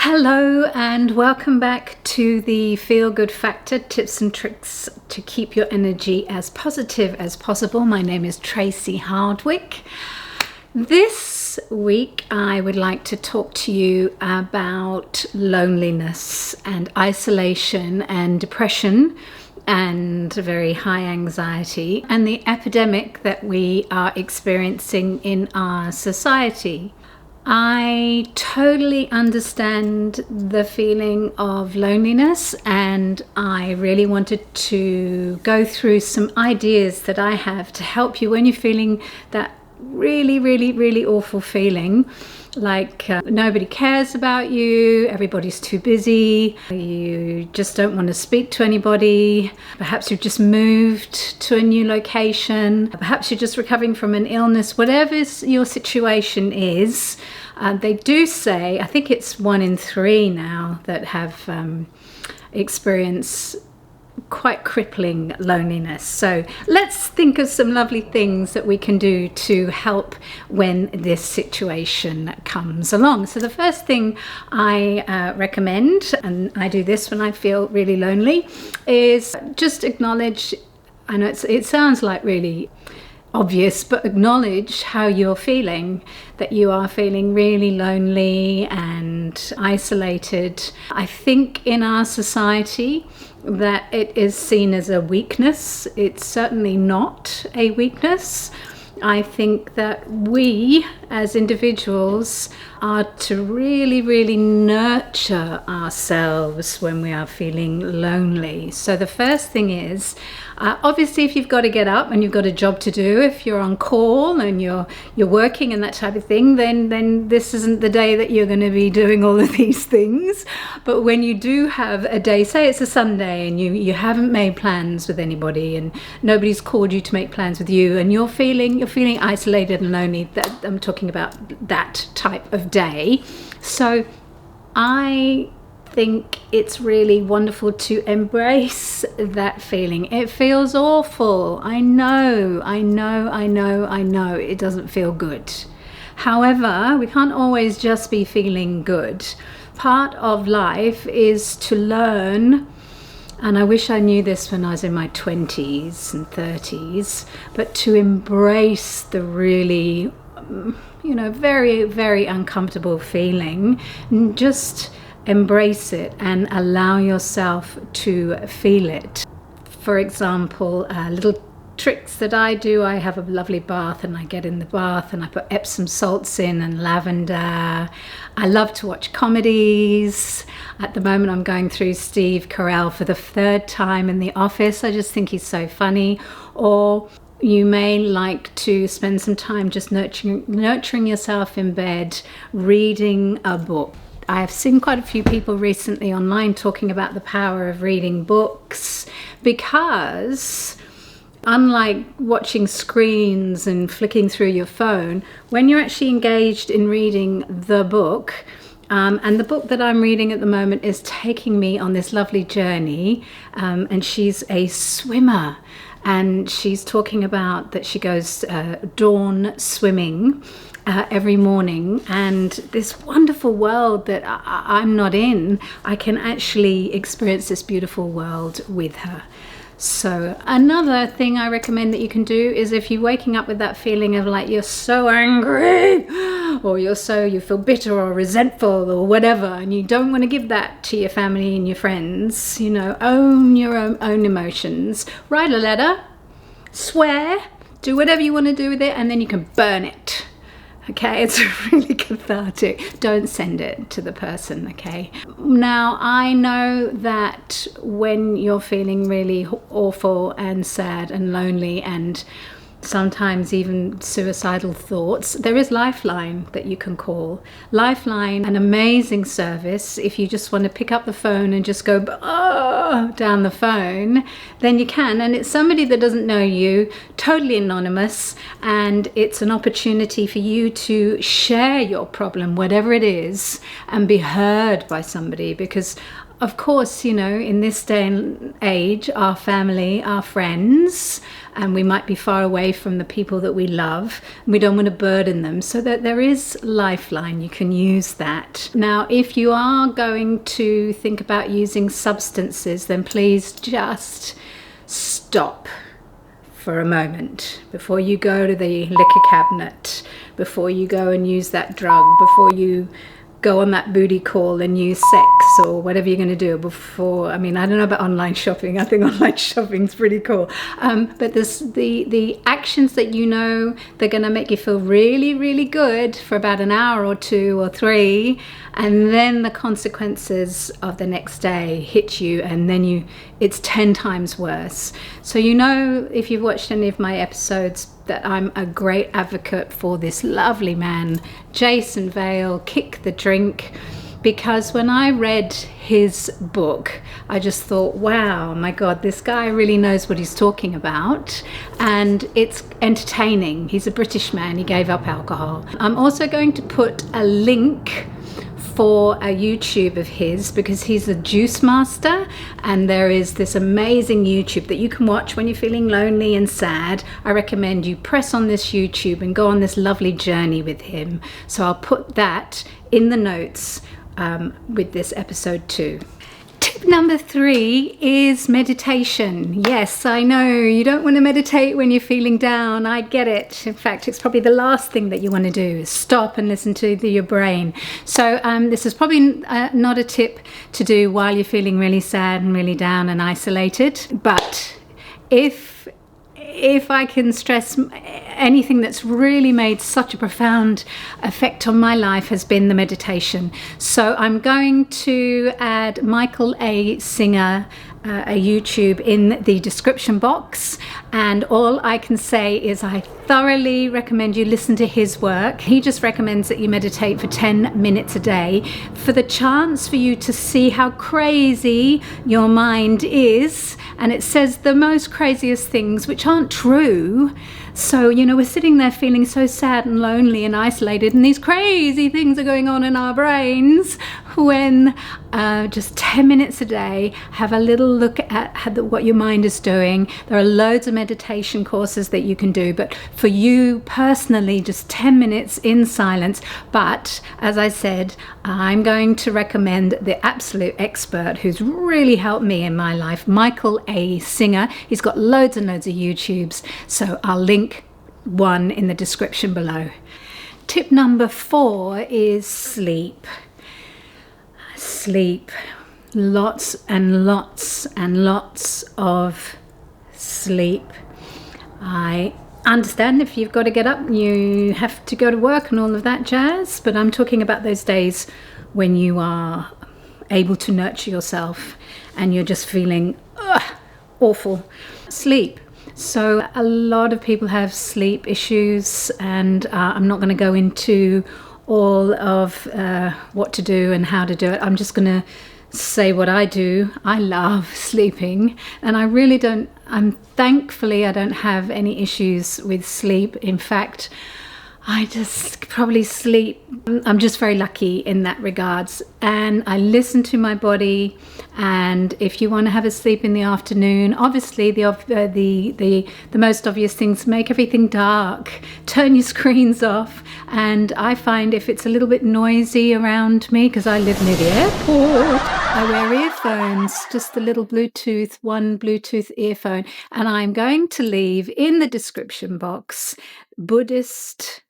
Hello and welcome back to the Feel Good Factor, tips and tricks to keep your energy as positive as possible. My name is Tracy Hardwick. This week I would like to talk to you about loneliness and isolation and depression and very high anxiety and the epidemic that we are experiencing in our society. I totally understand the feeling of loneliness, and I really wanted to go through some ideas that I have to help you when you're feeling that really awful feeling like nobody cares about you, everybody's too busy, you just don't want to speak to anybody, perhaps you've just moved to a new location, perhaps you're just recovering from an illness. Whatever your situation is, they do say, I think it's 1 in 3 now that have experienced quite crippling loneliness. So let's think of some lovely things that we can do to help when this situation comes along. So the first thing I recommend, and I do this when I feel really lonely, is just acknowledge, I know it sounds like really obvious, but acknowledge how you're feeling, that you are feeling really lonely and isolated. I think in our society that it is seen as a weakness. It's certainly not a weakness. I think that we as individuals are to really nurture ourselves when we are feeling lonely. So the first thing is, obviously if you've got to get up and you've got a job to do, if you're on call and you're working and that type of thing, then this isn't the day that you're going to be doing all of these things. But when you do have a day, say it's a Sunday and you haven't made plans with anybody and nobody's called you to make plans with you, and you're feeling isolated and lonely, that I'm talking about that type of day. So I think it's really wonderful to embrace that feeling. It feels awful. I know it doesn't feel good. However, we can't always just be feeling good. Part of life is to learn, and I wish I knew this when I was in my 20s and 30s, but to embrace the really, very uncomfortable feeling. Just embrace it and allow yourself to feel it. For example, little tricks that I do, I have a lovely bath and I get in the bath and I put Epsom salts in and lavender. I love to watch comedies. At the moment I'm going through Steve Carell for the 3rd time in The Office. I just think he's so funny. Or you may like to spend some time just nurturing yourself in bed, reading a book. I've seen quite a few people recently online talking about the power of reading books, because unlike watching screens and flicking through your phone, when you're actually engaged in reading the book, and the book that I'm reading at the moment is taking me on this lovely journey, and she's a swimmer, and she's talking about that she goes dawn swimming every morning, and this wonderful world that I'm not in, I can actually experience this beautiful world with her. So another thing I recommend that you can do is, if you're waking up with that feeling of like you're so angry, or you feel bitter or resentful or whatever, and you don't want to give that to your family and your friends, own your own emotions. Write a letter, swear, do whatever you want to do with it, and then you can burn it. Okay, it's really cathartic. Don't send it to the person, okay? Now, I know that when you're feeling really awful and sad and lonely and sometimes even suicidal thoughts, there is Lifeline that you can call. Lifeline, an amazing service. If you just want to pick up the phone and just go down the phone, then you can. And it's somebody that doesn't know you, totally anonymous, and it's an opportunity for you to share your problem, whatever it is, and be heard by somebody. Because of course, in this day and age, our family, our friends, and we might be far away from the people that we love. We don't want to burden them, so that there is Lifeline. You can use that. Now, if you are going to think about using substances, then please just stop for a moment before you go to the liquor cabinet, before you go and use that drug, before you go on that booty call and use sex or whatever you're going to do before. I mean, I don't know about online shopping. I think online shopping is pretty cool. But the actions that you know, they're going to make you feel really, really good for about an hour or 2 or 3. And then the consequences of the next day hit you, and then it's 10 times worse. So you know, if you've watched any of my episodes, that I'm a great advocate for this lovely man, Jason Vale, Kick the Drink, because when I read his book, I just thought, wow, my God, this guy really knows what he's talking about, and it's entertaining. He's a British man. He gave up alcohol. I'm also going to put a link for a YouTube of his, because he's a juice master, and there is this amazing YouTube that you can watch when you're feeling lonely and sad. I recommend you press on this YouTube and go on this lovely journey with him. So I'll put that in the notes with this episode too. Tip number 3 is meditation. Yes, I know you don't want to meditate when you're feeling down. I get it. In fact, it's probably the last thing that you want to do is stop and listen to your brain. So this is probably not a tip to do while you're feeling really sad and really down and isolated. But if I can stress anything that's really made such a profound effect on my life, has been the meditation. So I'm going to add Michael A. Singer, a YouTube, in the description box, and all I can say is I thoroughly recommend you listen to his work. He just recommends that you meditate for 10 minutes a day, for the chance for you to see how crazy your mind is, and it says the most craziest things which aren't true. So, you know, we're sitting there feeling so sad and lonely and isolated, and these crazy things are going on in our brains, when just 10 minutes a day, have a little look at what your mind is doing. There are loads of meditation courses that you can do, but for you personally, just 10 minutes in silence. But as I said, I'm going to recommend the absolute expert who's really helped me in my life, Michael A. Singer. He's got loads and loads of YouTubes, so I'll link one in the description below. Tip number 4 is sleep. Sleep. Lots and lots and lots of sleep. I understand if you've got to get up and you have to go to work and all of that jazz, but I'm talking about those days when you are able to nurture yourself and you're just feeling awful. Sleep. So a lot of people have sleep issues, and I'm not going to go into all of what to do and how to do it. I'm just going to say what I do. I love sleeping, and I really don't, thankfully I don't have any issues with sleep. In fact, I just probably sleep. I'm just very lucky in that regards, and I listen to my body. And if you want to have a sleep in the afternoon, obviously the most obvious things: make everything dark, turn your screens off. And I find if it's a little bit noisy around me, because I live near the airport, I wear earphones, just the little one Bluetooth earphone. And I'm going to leave in the description box Buddhist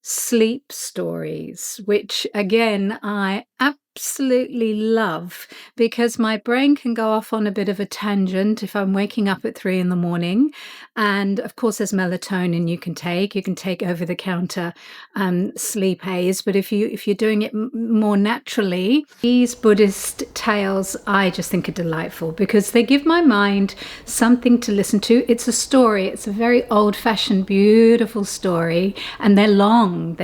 sleep stories, which again I absolutely love, because my brain can go off on a bit of a tangent if I'm waking up at 3 a.m. And of course there's melatonin you can take over-the-counter sleep aids, but if you're doing it more naturally, these Buddhist tales I just think are delightful, because they give my mind something to listen to. It's a story, it's a very old-fashioned beautiful story, and they're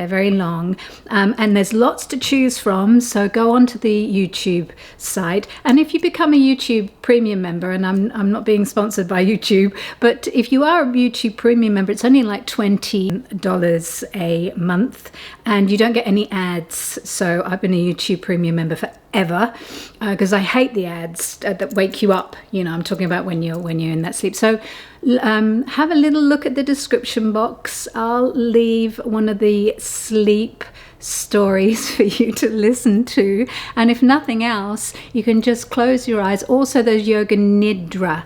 very long, and there's lots to choose from. So go onto the YouTube site, and if you become a YouTube premium member, and I'm not being sponsored by YouTube, but if you are a YouTube premium member, it's only like $20 a month, and you don't get any ads. So I've been a YouTube premium member for ever, because I hate the ads that wake you up. I'm talking about when you're in that sleep. So have a little look at the description box. I'll leave one of the sleep stories for you to listen to, and if nothing else, you can just close your eyes. Also, those Yoga Nidra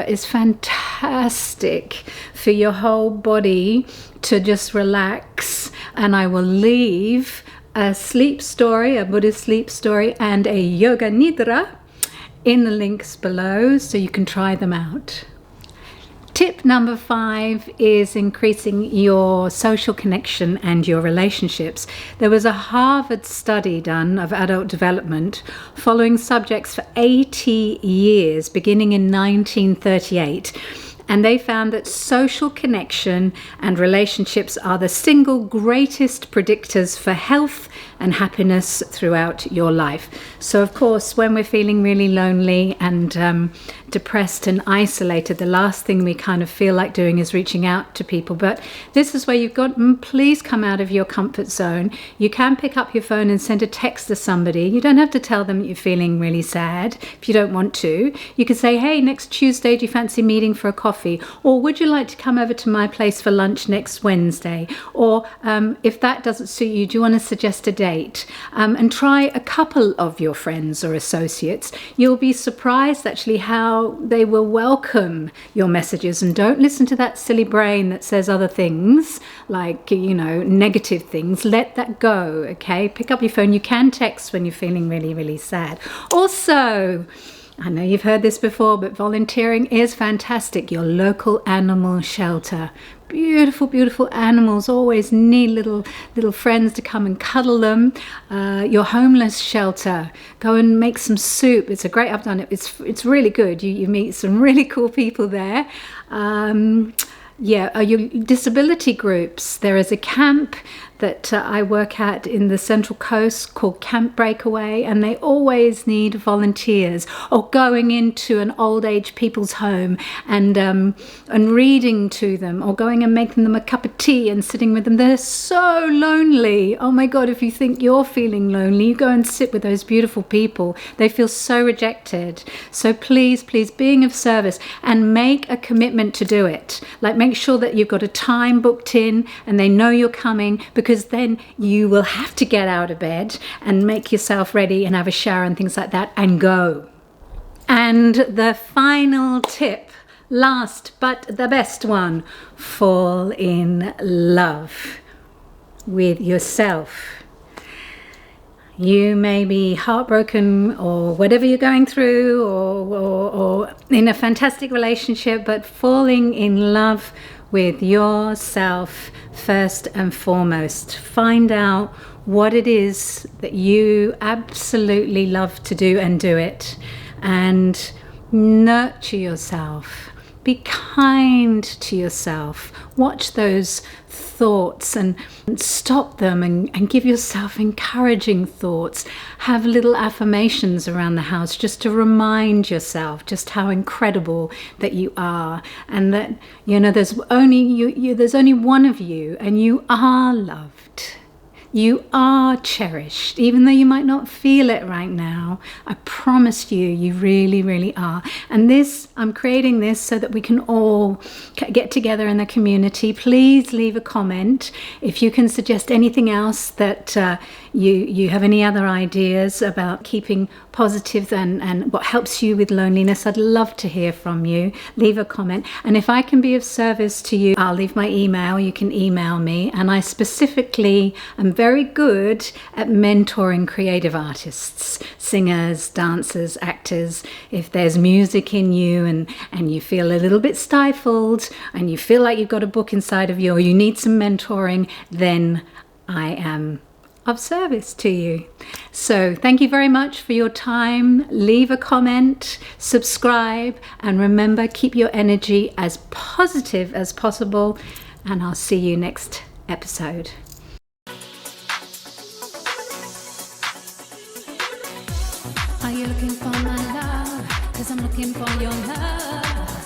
is fantastic for your whole body to just relax. And I will leave a sleep story, a Buddhist sleep story, and a Yoga Nidra in the links below, so you can try them out. Tip number 5 is increasing your social connection and your relationships. There was a Harvard study done of adult development following subjects for 80 years, beginning in 1938. And they found that social connection and relationships are the single greatest predictors for health and happiness throughout your life. So, of course, when we're feeling really lonely and depressed and isolated, the last thing we kind of feel like doing is reaching out to people. But this is where you've got, please come out of your comfort zone. You can pick up your phone and send a text to somebody. You don't have to tell them that you're feeling really sad if you don't want to. You could say, hey, next Tuesday, do you fancy meeting for a coffee? Or would you like to come over to my place for lunch next Wednesday? Or if that doesn't suit you, do you want to suggest a date? And try a couple of your friends or associates. You'll be surprised actually how they will welcome your messages, and don't listen to that silly brain that says other things like, negative things. Let that go, okay? Pick up your phone. You can text when you're feeling really, really sad. Also, I know you've heard this before, but volunteering is fantastic. Your local animal shelter. Beautiful, beautiful animals always need little friends to come and cuddle them. Your homeless shelter. Go and make some soup. It's a great, I've done it. It's really good. You meet some really cool people there. Your disability groups. There is a camp that I work at in the Central Coast called Camp Breakaway, and they always need volunteers. Or going into an old age people's home and reading to them, or going and making them a cup of tea and sitting with them. They're so lonely. Oh my God, if you think you're feeling lonely, you go and sit with those beautiful people. They feel so rejected. So please, being of service, and make a commitment to do it. Like, make sure that you've got a time booked in and they know you're coming, because then you will have to get out of bed and make yourself ready and have a shower and things like that and go. And the final tip, last but the best one, fall in love with yourself. You may be heartbroken or whatever you're going through, or in a fantastic relationship, but falling in love with yourself first and foremost. Find out what it is that you absolutely love to do and do it, and nurture yourself. Be kind to yourself. Watch those thoughts and stop them, and give yourself encouraging thoughts. Have little affirmations around the house just to remind yourself just how incredible that you are, and that there's only one of you, and you are loved. You are cherished, even though you might not feel it right now. I promise you, you really, really are. And I'm creating this so that we can all get together in the community. Please leave a comment if you can suggest anything else that you have any other ideas about keeping positive and what helps you with loneliness. I'd love to hear from you. Leave a comment. And if I can be of service to you, I'll leave my email. You can email me. And I specifically am very good at mentoring creative artists, singers, dancers, actors. If there's music in you and you feel a little bit stifled and you feel like you've got a book inside of you, or you need some mentoring, then I am of service to you. So thank you very much for your time. Leave a comment, subscribe, and remember, keep your energy as positive as possible, and I'll see you next episode. Are you looking for my love? 'Cause I'm looking for your love.